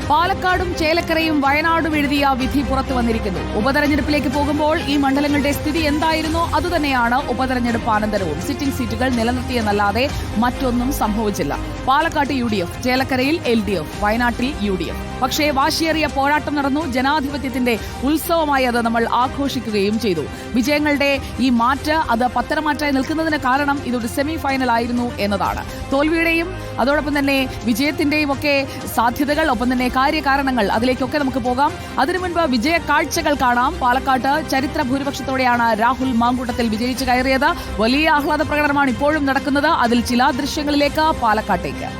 പാലക്കാടും ചേലക്കരയും വയനാടും എഴുതിയ വിധി പുറത്തു വന്നിരിക്കുന്നു. ഉപതെരഞ്ഞെടുപ്പിലേക്ക് പോകുമ്പോൾ ഈ മണ്ഡലങ്ങളുടെ സ്ഥിതി എന്തായിരുന്നോ അതുതന്നെയാണ് ഉപതെരഞ്ഞെടുപ്പ് അനന്തരവും. സിറ്റിംഗ് സീറ്റുകൾ നിലനിർത്തിയെന്നല്ലാതെ മറ്റൊന്നും സംഭവിച്ചില്ല. പാലക്കാട്ട് UDF, ചേലക്കരയിൽ LDF, വയനാട്ടിൽ UDF. പക്ഷേ വാശിയേറിയ പോരാട്ടം നടന്നു. ജനാധിപത്യത്തിന്റെ ഉത്സവമായി അത് നമ്മൾ ആഘോഷിക്കുകയും ചെയ്തു. വിജയങ്ങളുടെ ഈ മാറ്റ് അത് പത്തരമാറ്റായി നിൽക്കുന്നതിന് കാരണം ഇതൊരു സെമി ഫൈനൽ ആയിരുന്നു എന്നതാണ്. തോൽവിയുടെയും അതോടൊപ്പം തന്നെ വിജയത്തിന്റെയും ഒക്കെ സാധ്യതകൾ, ഒപ്പം തന്നെ കാര്യകാരണങ്ങൾ, അതിലേക്കൊക്കെ നമുക്ക് പോകാം. അതിനു മുൻപ് വിജയ കാഴ്ചകൾ കാണാം. പാലക്കാട്ട് ചരിത്ര ഭൂരിപക്ഷത്തോടെയാണ് രാഹുൽ മാങ്കൂട്ടത്തിൽ വിജയിച്ചു കയറിയത്. വലിയ ആഹ്ലാദ പ്രകടനമാണ് ഇപ്പോഴും നടക്കുന്നത്. അതിൽ ചില ദൃശ്യങ്ങളിലേക്ക് പാലക്കാട്ടേക്ക്.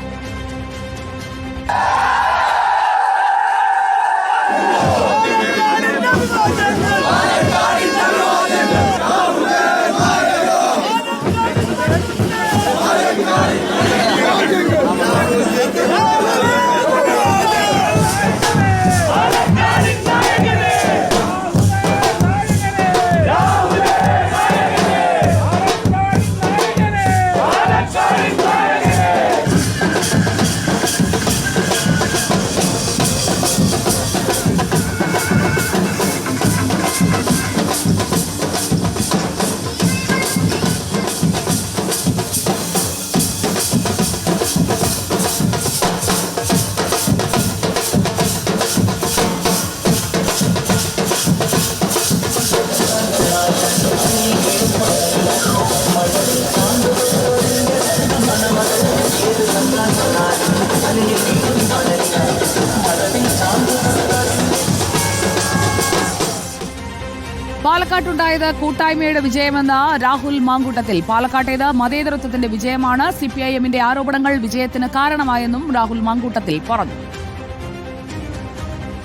പാലക്കാട്ടുണ്ടായത് കൂട്ടായ്മയുടെ വിജയമെന്ന രാഹുൽ മാങ്കൂട്ടത്തിൽ. പാലക്കാട്ടേത് മതേതരത്വത്തിന്റെ വിജയമാണ്. CPIMന്റെ ആരോപണങ്ങൾ വിജയത്തിന് കാരണമായെന്നും രാഹുൽ മാങ്കൂട്ടത്തിൽ പറഞ്ഞു.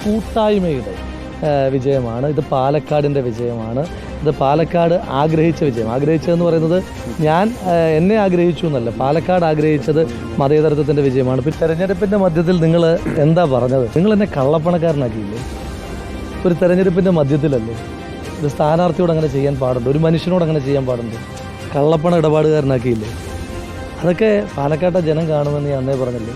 കൂട്ടായ്മയുടെ വിജയമാണ് ഇത്, പാലക്കാടിന്റെ വിജയമാണ് ഇത്. പാലക്കാട് ആഗ്രഹിച്ച വിജയം. ആഗ്രഹിച്ചതെന്ന് പറയുന്നത് എന്നെ ആഗ്രഹിച്ചു എന്നല്ല, പാലക്കാട് ആഗ്രഹിച്ചത് മതേതരത്വത്തിന്റെ വിജയമാണ്. ഇപ്പം തെരഞ്ഞെടുപ്പിന്റെ മധ്യത്തിൽ നിങ്ങൾ എന്താ പറഞ്ഞത്? നിങ്ങൾ എന്നെ കള്ളപ്പണക്കാരനാക്കിയില്ലേ? ഒരു തെരഞ്ഞെടുപ്പിന്റെ മധ്യത്തിലല്ലേ? ഒരു സ്ഥാനാർത്ഥിയോട് അങ്ങനെ ചെയ്യാൻ പാടുണ്ട്? ഒരു മനുഷ്യനോട് അങ്ങനെ ചെയ്യാൻ പാടുണ്ട്? കള്ളപ്പണ ഇടപാടുകാരനാക്കിയില്ലേ? അതൊക്കെ പാലക്കാട്ടെ ജനം കാണുമെന്ന് ഞാൻ അന്നേ പറഞ്ഞില്ലേ?